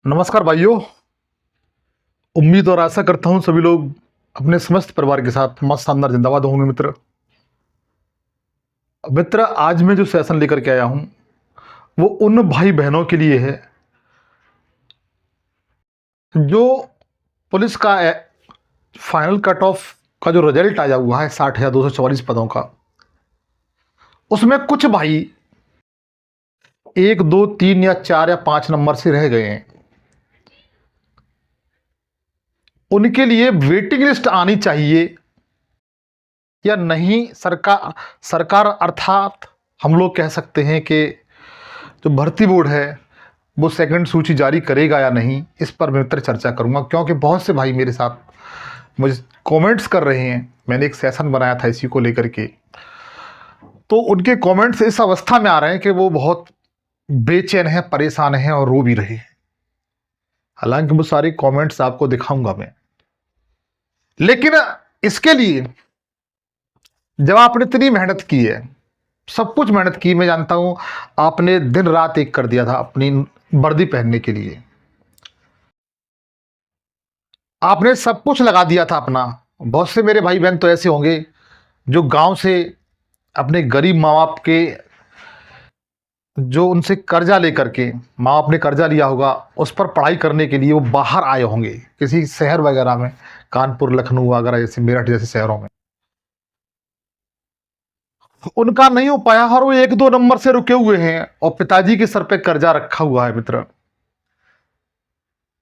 नमस्कार भाइयों। उम्मीद और आशा करता हूं सभी लोग अपने समस्त परिवार के साथ मस्त शानदार जिंदाबाद होंगे। मित्र आज मैं जो सेशन लेकर के आया हूं वो उन भाई बहनों के लिए है जो पुलिस का फाइनल कट ऑफ का जो रिजल्ट आया हुआ है 60,244 पदों का, उसमें कुछ भाई 1, 2, 3 या 4 या 5 नंबर से रह गए हैं। उनके लिए वेटिंग लिस्ट आनी चाहिए या नहीं। सरकार अर्थात हम लोग कह सकते हैं कि जो भर्ती बोर्ड है वो सेकंड सूची जारी करेगा या नहीं, इस पर मैं मित्र चर्चा करूंगा, क्योंकि बहुत से भाई मेरे साथ मुझे कमेंट्स कर रहे हैं। मैंने एक सेशन बनाया था इसी को लेकर के, तो उनके कमेंट्स इस अवस्था में आ रहे हैं कि वो बहुत बेचैन हैं, परेशान हैं और रो भी रहे हैं। हालांकि वो सारे कमेंट्स आपको दिखाऊंगा मैं, लेकिन इसके लिए जब आपने इतनी मेहनत की है, सब कुछ मेहनत की, मैं जानता हूं आपने दिन रात एक कर दिया था अपनी वर्दी पहनने के लिए, आपने सब कुछ लगा दिया था अपना। बहुत से मेरे भाई बहन तो ऐसे होंगे जो गांव से अपने गरीब माँ बाप के, जो उनसे कर्जा लेकर के, माँ बाप ने कर्जा लिया होगा, उस पर पढ़ाई करने के लिए वो बाहर आए होंगे किसी शहर वगैरह में, कानपुर, लखनऊ वगैरह जैसे, मेरठ जैसे शहरों में। उनका नहीं हो पाया और वो 1-2 नंबर से रुके हुए हैं और पिताजी के सर पे कर्जा रखा हुआ है मित्र।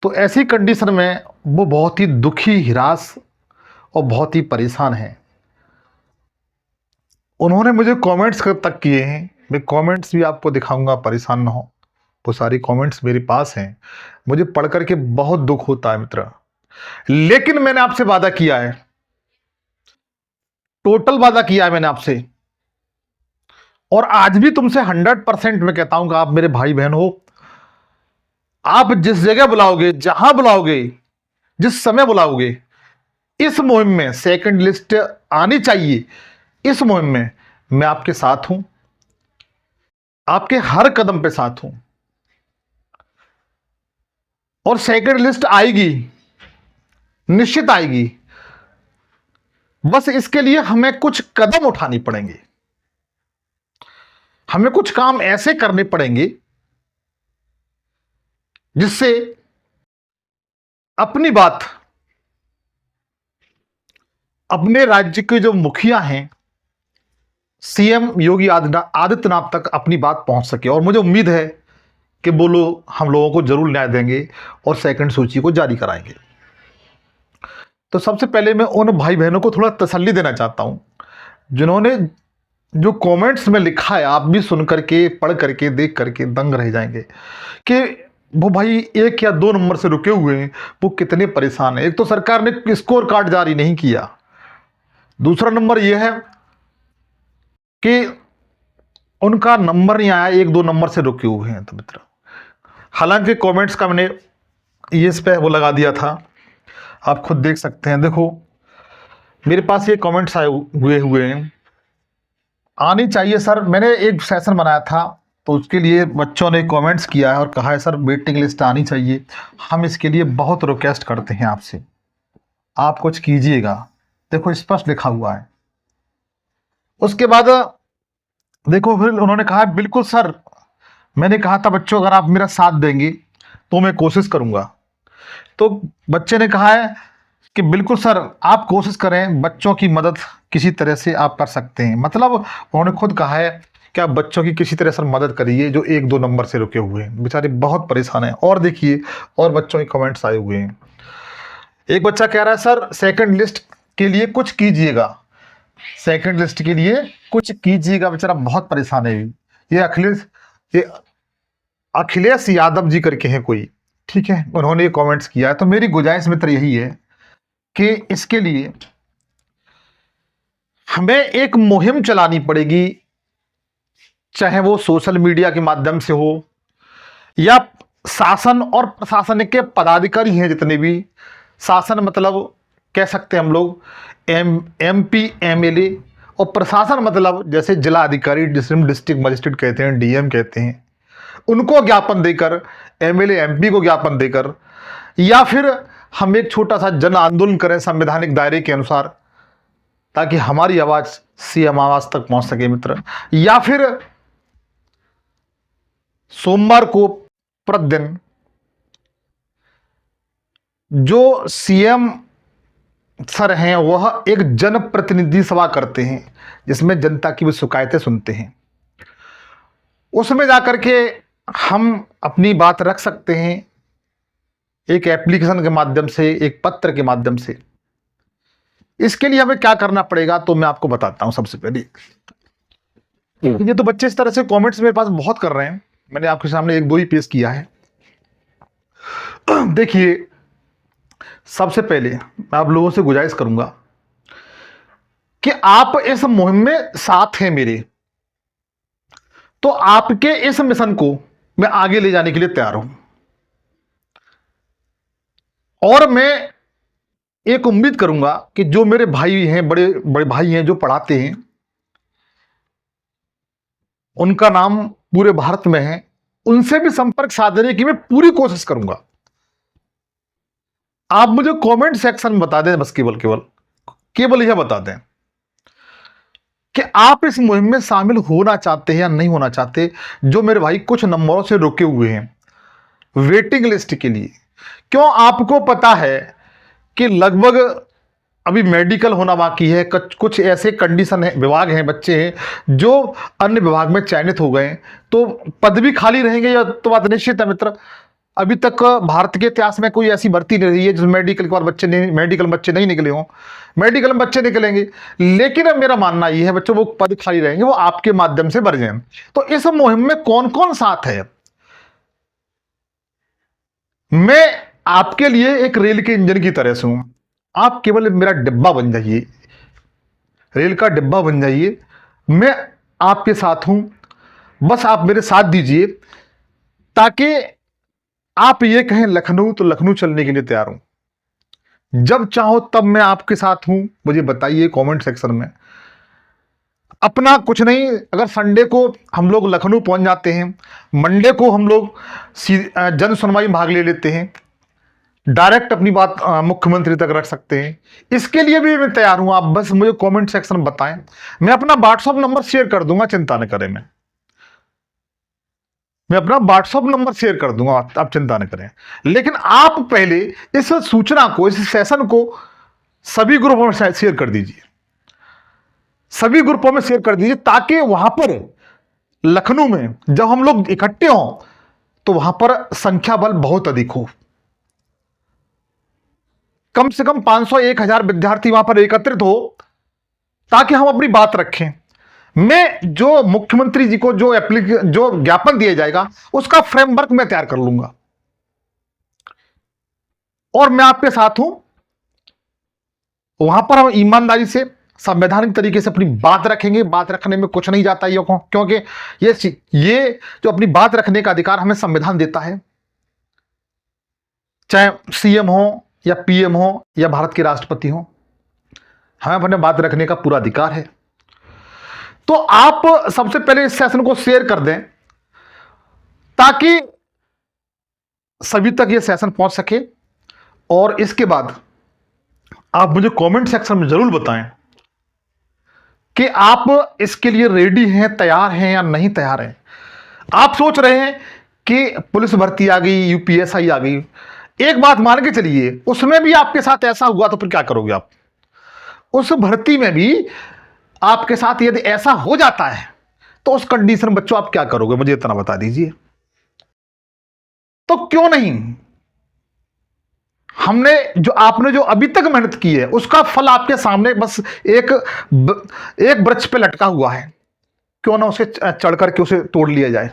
तो ऐसी कंडीशन में वो बहुत ही दुखी, हिरास और बहुत ही परेशान हैं। उन्होंने मुझे कमेंट्स तक किए हैं, मैं कमेंट्स भी आपको दिखाऊंगा, परेशान ना हो। वो सारी कमेंट्स मेरे पास हैं, मुझे पढ़ करके बहुत दुख होता है मित्र। लेकिन मैंने आपसे वादा किया है, टोटल वादा किया है मैंने आपसे, और आज भी तुमसे 100% मैं कहता हूं कि आप मेरे भाई बहन हो। आप जिस जगह बुलाओगे, जहां बुलाओगे, जिस समय बुलाओगे, इस मुहिम में सेकंड लिस्ट आनी चाहिए। इस मुहिम में मैं आपके साथ हूं, आपके हर कदम पे साथ हूं, और सेकंड लिस्ट आएगी, निश्चित आएगी। बस इसके लिए हमें कुछ कदम उठानी पड़ेंगे, हमें कुछ काम ऐसे करने पड़ेंगे जिससे अपनी बात अपने राज्य के जो मुखिया हैं, सीएम योगी आदित्यनाथ तक अपनी बात पहुंच सके। और मुझे उम्मीद है कि वो लोग हम लोगों को जरूर न्याय देंगे और सेकंड सूची को जारी कराएंगे। तो सबसे पहले मैं उन भाई बहनों को थोड़ा तसल्ली देना चाहता हूं जिन्होंने जो कमेंट्स में लिखा है, आप भी सुन करके, पढ़ करके, देख करके दंग रह जाएंगे कि वो भाई 1 या 2 नंबर से रुके हुए हैं, वो कितने परेशान हैं। एक तो सरकार ने स्कोर कार्ड जारी नहीं किया, दूसरा नंबर यह है कि उनका नंबर नहीं आया, 1-2 नंबर से रुके हुए हैं। तो मित्र, हालांकि कमेंट्स का मैंने ये इस पे वो लगा दिया था, आप खुद देख सकते हैं। देखो मेरे पास ये कमेंट्स आए हुए हैं, आनी चाहिए सर। मैंने एक सेशन बनाया था तो उसके लिए बच्चों ने कमेंट्स किया है और कहा है सर वेटिंग लिस्ट आनी चाहिए, हम इसके लिए बहुत रिक्वेस्ट करते हैं आपसे, आप कुछ कीजिएगा। देखो स्पष्ट लिखा हुआ है। उसके बाद देखो फिर उन्होंने कहा बिल्कुल सर, मैंने कहा था बच्चों अगर आप मेरा साथ देंगे तो मैं कोशिश करूंगा। तो बच्चे ने कहा है कि बिल्कुल सर आप कोशिश करें, बच्चों की मदद किसी तरह से आप कर सकते हैं। मतलब उन्होंने खुद कहा है कि आप बच्चों की किसी तरह से मदद करिए जो 1-2 नंबर से रुके हुए हैं, बेचारे बहुत परेशान हैं। और देखिए और बच्चों के कमेंट्स आए हुए हैं। एक बच्चा कह रहा है सर सेकंड लिस्ट के लिए कुछ कीजिएगा, सेकंड लिस्ट के लिए कुछ कीजिएगा, बेचारा बहुत परेशान है। ये अखिलेश यादव जी करके हैं कोई, ठीक है, उन्होंने ये कमेंट्स किया है। तो मेरी गुजारिश मित्र यही है कि इसके लिए हमें एक मुहिम चलानी पड़ेगी, चाहे वो सोशल मीडिया के माध्यम से हो या शासन और प्रशासन के पदाधिकारी हैं जितने भी, शासन मतलब कह सकते हैं हम लोग एमपी एमएलए, और प्रशासन मतलब जैसे जिला अधिकारी, जिसे हम डिस्ट्रिक्ट मजिस्ट्रेट कहते हैं, डीएम कहते हैं, उनको ज्ञापन देकर, एमएलए एमपी को ज्ञापन देकर, या फिर हम एक छोटा सा जन आंदोलन करें संवैधानिक दायरे के अनुसार, ताकि हमारी आवाज सीएम आवास तक पहुंच सके मित्र। या फिर सोमवार को प्रतिदिन जो सीएम सर हैं वह एक जनप्रतिनिधि सभा करते हैं जिसमें जनता की भी शिकायतें सुनते हैं, उसमें जाकर के हम अपनी बात रख सकते हैं, एक एप्लीकेशन के माध्यम से, एक पत्र के माध्यम से। इसके लिए हमें क्या करना पड़ेगा तो मैं आपको बताता हूं। सबसे पहले ये तो बच्चे इस तरह से कमेंट्स मेरे पास बहुत कर रहे हैं, मैंने आपके सामने एक दो ही पेश किया है। देखिए, सबसे पहले मैं आप लोगों से गुजारिश करूंगा कि आप इस मुहिम में साथ हैं मेरे, तो आपके इस मिशन को मैं आगे ले जाने के लिए तैयार हूं। और मैं एक उम्मीद करूंगा कि जो मेरे भाई हैं, बड़े बड़े भाई हैं जो पढ़ाते हैं, उनका नाम पूरे भारत में है, उनसे भी संपर्क साधने की मैं पूरी कोशिश करूंगा। आप मुझे कमेंट सेक्शन में बता दें, बस केवल यह बता दें कि आप इस मुहिम में शामिल होना चाहते हैं या नहीं होना चाहते। जो मेरे भाई कुछ नंबरों से रुके हुए हैं वेटिंग लिस्ट के लिए, क्यों आपको पता है कि लगभग अभी मेडिकल होना बाकी है, कुछ ऐसे कंडीशन है, विभाग हैं, बच्चे हैं जो अन्य विभाग में चयनित हो गए, तो पद भी खाली रहेंगे, यह तो बात निश्चित है मित्र। अभी तक भारत के इतिहास में कोई ऐसी भर्ती नहीं रही है जिसमें मेडिकल के बाद मेडिकल बच्चे नहीं निकले हों। मेडिकल में बच्चे निकलेंगे, लेकिन अब मेरा मानना यह है बच्चों वो पद खाली रहेंगे, वो आपके माध्यम से भर जाएं। तो इस मुहिम में कौन कौन साथ है? मैं आपके लिए एक रेल के इंजन की तरह से हूं, आप केवल मेरा डिब्बा बन जाइए, रेल का डिब्बा बन जाइए, मैं आपके साथ हूं। बस आप मेरे साथ दीजिए, ताकि आप ये कहें लखनऊ तो लखनऊ चलने के लिए तैयार हूं। जब चाहो तब मैं आपके साथ हूं, मुझे बताइए कमेंट सेक्शन में। अपना कुछ नहीं, अगर संडे को हम लोग लखनऊ पहुंच जाते हैं, मंडे को हम लोग जन सुनवाई में भाग ले लेते हैं, डायरेक्ट अपनी बात मुख्यमंत्री तक रख सकते हैं। इसके लिए भी मैं तैयार हूं, आप बस मुझे कमेंट सेक्शन में बताएं। मैं अपना व्हाट्सएप नंबर शेयर कर दूंगा, चिंता न करें। मैं अपना व्हाट्सएप नंबर शेयर कर दूंगा, आप चिंता न करें। लेकिन आप पहले इस सूचना को, इस सेशन को सभी ग्रुपों में शेयर कर दीजिए, सभी ग्रुपों में शेयर कर दीजिए, ताकि वहां पर लखनऊ में जब हम लोग इकट्ठे हों तो वहां पर संख्या बल बहुत अधिक हो। कम से कम 500-1000 विद्यार्थी वहां पर एकत्रित हो, ताकि हम अपनी बात रखें। मैं जो मुख्यमंत्री जी को जो ज्ञापन दिया जाएगा उसका फ्रेमवर्क मैं तैयार कर लूंगा, और मैं आपके साथ हूं। वहां पर हम ईमानदारी से, संवैधानिक तरीके से अपनी बात रखेंगे। बात रखने में कुछ नहीं जाता ये, क्योंकि ये जो अपनी बात रखने का अधिकार हमें संविधान देता है, चाहे सीएम हो या पीएम हो या भारत के राष्ट्रपति हो, हमें अपने बात रखने का पूरा अधिकार है। तो आप सबसे पहले इस सेशन को शेयर कर दें, ताकि सभी तक यह सेशन पहुंच सके। और इसके बाद आप मुझे कमेंट सेक्शन में जरूर बताएं कि आप इसके लिए रेडी हैं, तैयार हैं या नहीं तैयार हैं। आप सोच रहे हैं कि पुलिस भर्ती आ गई, यूपीएससी आ गई, एक बात मान के चलिए, उसमें भी आपके साथ ऐसा हुआ तो फिर क्या करोगे आप? उस भर्ती में भी आपके साथ यदि ऐसा हो जाता है तो उस कंडीशन में बच्चों आप क्या करोगे, मुझे इतना बता दीजिए। तो क्यों नहीं, आपने जो अभी तक मेहनत की है उसका फल आपके सामने बस एक वृक्ष पे लटका हुआ है, क्यों ना उसे चढ़ करके उसे तोड़ लिया जाए।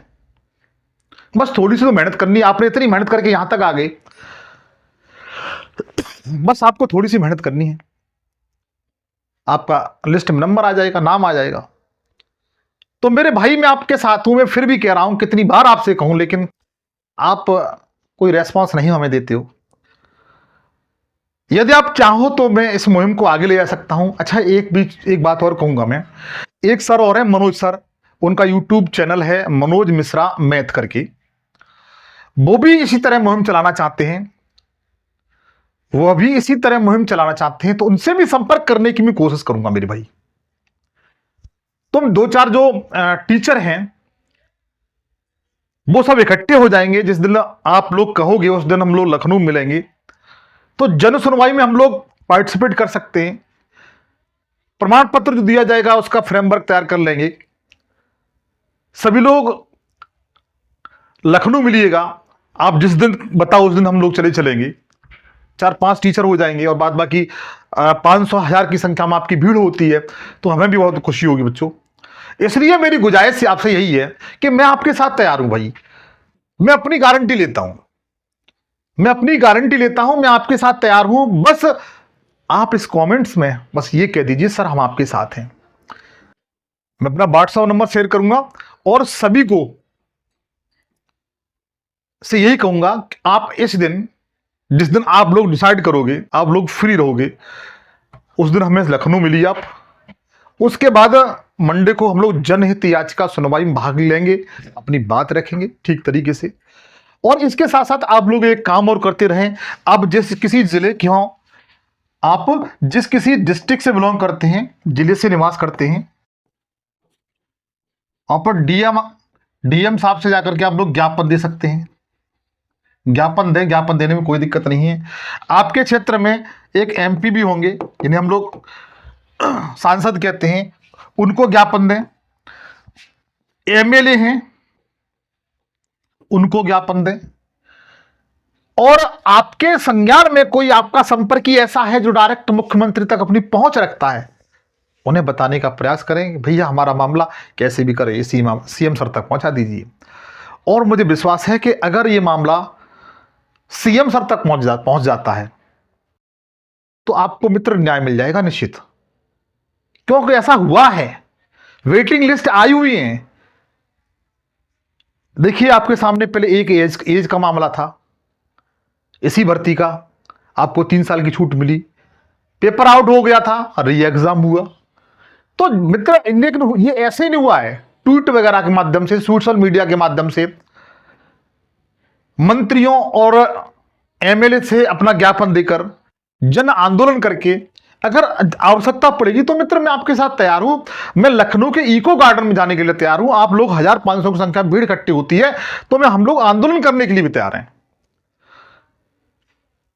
बस थोड़ी सी तो मेहनत करनी है, आपने इतनी मेहनत करके यहां तक आ गए, बस आपको थोड़ी सी मेहनत करनी है, आपका लिस्ट में नंबर आ जाएगा, नाम आ जाएगा। तो मेरे भाई मैं आपके साथ हूं। मैं फिर भी कह रहा हूं, कितनी बार आपसे कहूं, लेकिन आप कोई रेस्पॉन्स नहीं हमें देते हो। यदि आप चाहो तो मैं इस मुहिम को आगे ले जा सकता हूं। अच्छा, एक बात और कहूंगा मैं, एक सर और है, मनोज सर, उनका यूट्यूब चैनल है मनोज मिश्रा मैथ करके, वो भी इसी तरह मुहिम चलाना चाहते हैं, वो भी इसी तरह मुहिम चलाना चाहते हैं, तो उनसे भी संपर्क करने की मैं कोशिश करूंगा मेरे भाई। तुम दो चार जो टीचर हैं वो सब इकट्ठे हो जाएंगे, जिस दिन आप लोग कहोगे उस दिन हम लोग लखनऊ मिलेंगे, तो जन सुनवाई में हम लोग पार्टिसिपेट कर सकते हैं। प्रमाण पत्र जो दिया जाएगा उसका फ्रेमवर्क तैयार कर लेंगे, सभी लोग लखनऊ मिलिएगा, आप जिस दिन बताओ उस दिन हम लोग चलेंगे। 4-5 टीचर हो जाएंगे और बाद बाकी 500-1000 की संख्या में आपकी भीड़ होती है, तो हमें भी बहुत खुशी होगी बच्चों। इसलिए मेरी गुजारिश आपसे यही है कि मैं आपके साथ तैयार हूं भाई, मैं अपनी गारंटी लेता हूं, मैं आपके साथ तैयार हूं। बस आप इस कमेंट्स में बस ये कह दीजिए सर हम आपके साथ हैं। मैं अपना व्हाट्सएप नंबर शेयर करूंगा और सभी को से यही कहूंगा कि आप इस दिन, जिस दिन आप लोग डिसाइड करोगे, आप लोग फ्री रहोगे, उस दिन हमें लखनऊ मिलिए आप। उसके बाद मंडे को हम लोग जनहित याचिका सुनवाई में भाग लेंगे, अपनी बात रखेंगे ठीक तरीके से। और इसके साथ साथ आप लोग एक काम और करते रहें, आप जिस किसी जिले के हों, आप जिस किसी डिस्ट्रिक्ट से बिलोंग करते हैं, जिले से निवास करते हैं, आप डीएम साहब से जाकर के आप लोग ज्ञापन दे सकते हैं। ज्ञापन देने में कोई दिक्कत नहीं है। आपके क्षेत्र में एक एमपी भी होंगे, जिन्हें हम लोग सांसद कहते हैं, उनको ज्ञापन दें। एमएलए हैं उनको ज्ञापन दें। और आपके संज्ञान में कोई आपका संपर्की ऐसा है जो डायरेक्ट मुख्यमंत्री तक अपनी पहुंच रखता है, उन्हें बताने का प्रयास करें, भैया हमारा मामला कैसे भी करें सीएम सर तक पहुंचा दीजिए। और मुझे विश्वास है कि अगर ये मामला सीएम सर तक पहुंच जाता है तो आपको मित्र न्याय मिल जाएगा निश्चित, क्योंकि ऐसा हुआ है, वेटिंग लिस्ट आई हुई है। देखिए आपके सामने पहले एक एज का मामला था, इसी भर्ती का, आपको 3 साल की छूट मिली, पेपर आउट हो गया था, री एग्जाम हुआ। तो मित्र लेकिन ये ऐसे नहीं हुआ है, ट्वीट वगैरह के माध्यम से, सोशल मीडिया के माध्यम से, मंत्रियों और एमएलए से अपना ज्ञापन देकर, जन आंदोलन करके, अगर आवश्यकता पड़ेगी तो मित्र मैं आपके साथ तैयार हूं। मैं लखनऊ के इको गार्डन में जाने के लिए तैयार हूं। आप लोग 1500 की संख्या भीड़ इकट्ठी होती है तो हम लोग आंदोलन करने के लिए भी तैयार हैं।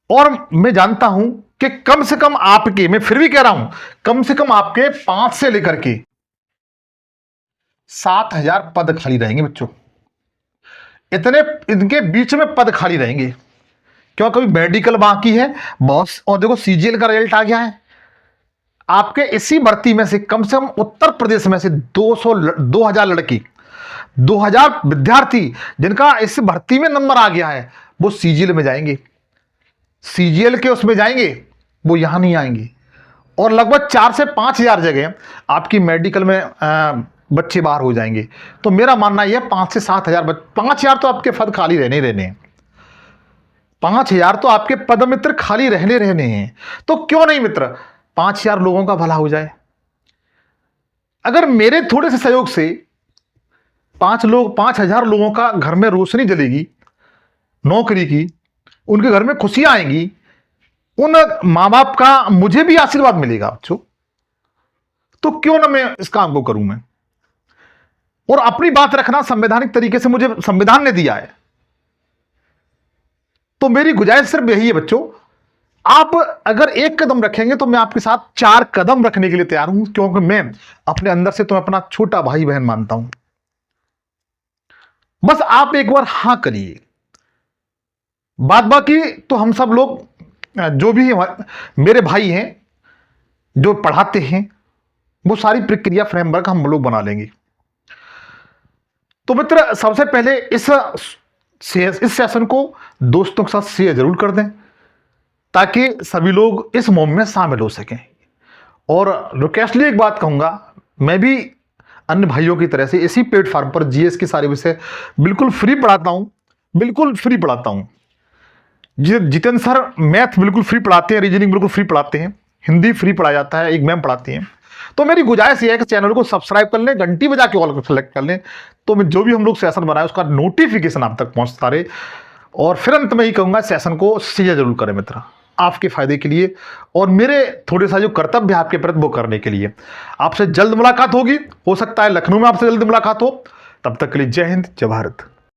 और मैं जानता हूं कि कम से कम आपके, मैं फिर भी कह रहा हूं, कम से कम आपके 5 से लेकर के 7000 पद खाली रहेंगे बच्चों। इनके बीच में पद खाली रहेंगे, क्योंकि मेडिकल बाकी है बॉस। और देखो सीजीएल का रिजल्ट आ गया है, आपके इसी भर्ती में से कम उत्तर प्रदेश में से 2000 लड़की, 2000 विद्यार्थी जिनका इस भर्ती में नंबर आ गया है, वो सीजीएल में जाएंगे, सीजीएल के उसमें जाएंगे, वो यहां नहीं आएंगे। और लगभग 4 से 5000 जगह आपकी मेडिकल में बच्चे बाहर हो जाएंगे। तो मेरा मानना यह 5 से 7000 5000 तो आपके पद खाली रहने हैं, 5000 तो आपके पद मित्र खाली रहने हैं। तो क्यों नहीं मित्र 5000 लोगों का भला हो जाए। अगर मेरे थोड़े से सहयोग से 5000 लोगों का घर में रोशनी जलेगी, नौकरी की, उनके घर में खुशियां आएंगी, उन मां बाप का मुझे भी आशीर्वाद मिलेगा बच्चों, तो क्यों ना मैं इस काम को करूं मैं। और अपनी बात रखना संवैधानिक तरीके से मुझे संविधान ने दिया है। तो मेरी गुजारिश सिर्फ यही है बच्चों, आप अगर एक कदम रखेंगे तो मैं आपके साथ 4 कदम रखने के लिए तैयार हूं, क्योंकि मैं अपने अंदर से तुम्हें अपना छोटा भाई बहन मानता हूं। बस आप एक बार हां करिए, बात बाकी तो हम सब लोग जो भी मेरे भाई हैं जो पढ़ाते हैं, वो सारी प्रक्रिया फ्रेमवर्क हम लोग बना लेंगे। तो मित्र सबसे पहले इस सेशन को दोस्तों के साथ शेयर जरूर कर दें, ताकि सभी लोग इस मुहिम में शामिल हो सकें। और रिक्वेस्टली एक बात कहूंगा, मैं भी अन्य भाइयों की तरह से इसी प्लेटफॉर्म पर जीएस के सारे विषय बिल्कुल फ्री पढ़ाता हूं, बिल्कुल फ्री पढ़ाता हूं। जितेंद्र सर मैथ बिल्कुल फ्री पढ़ाते हैं, रीजनिंग बिल्कुल फ्री पढ़ाते हैं, हिंदी फ्री पढ़ाया जाता है, एक मैम पढ़ाती हैं। तो मेरी गुजारिश ये है कि चैनल को सब्सक्राइब कर लें, घंटी बजा के ऑल को सेलेक्ट कर लें, तो जो भी हम लोग सेशन बनाए उसका नोटिफिकेशन आप तक पहुंचता रहे। और फिर अंत में ही कहूँगा सेशन को शेयर जरूर करें मित्र, आपके फायदे के लिए और मेरे थोड़े सा जो कर्तव्य है आपके प्रति वो करने के लिए। आपसे जल्द मुलाकात होगी, हो सकता है लखनऊ में आपसे जल्द मुलाकात हो। तब तक के लिए जय हिंद, जय भारत।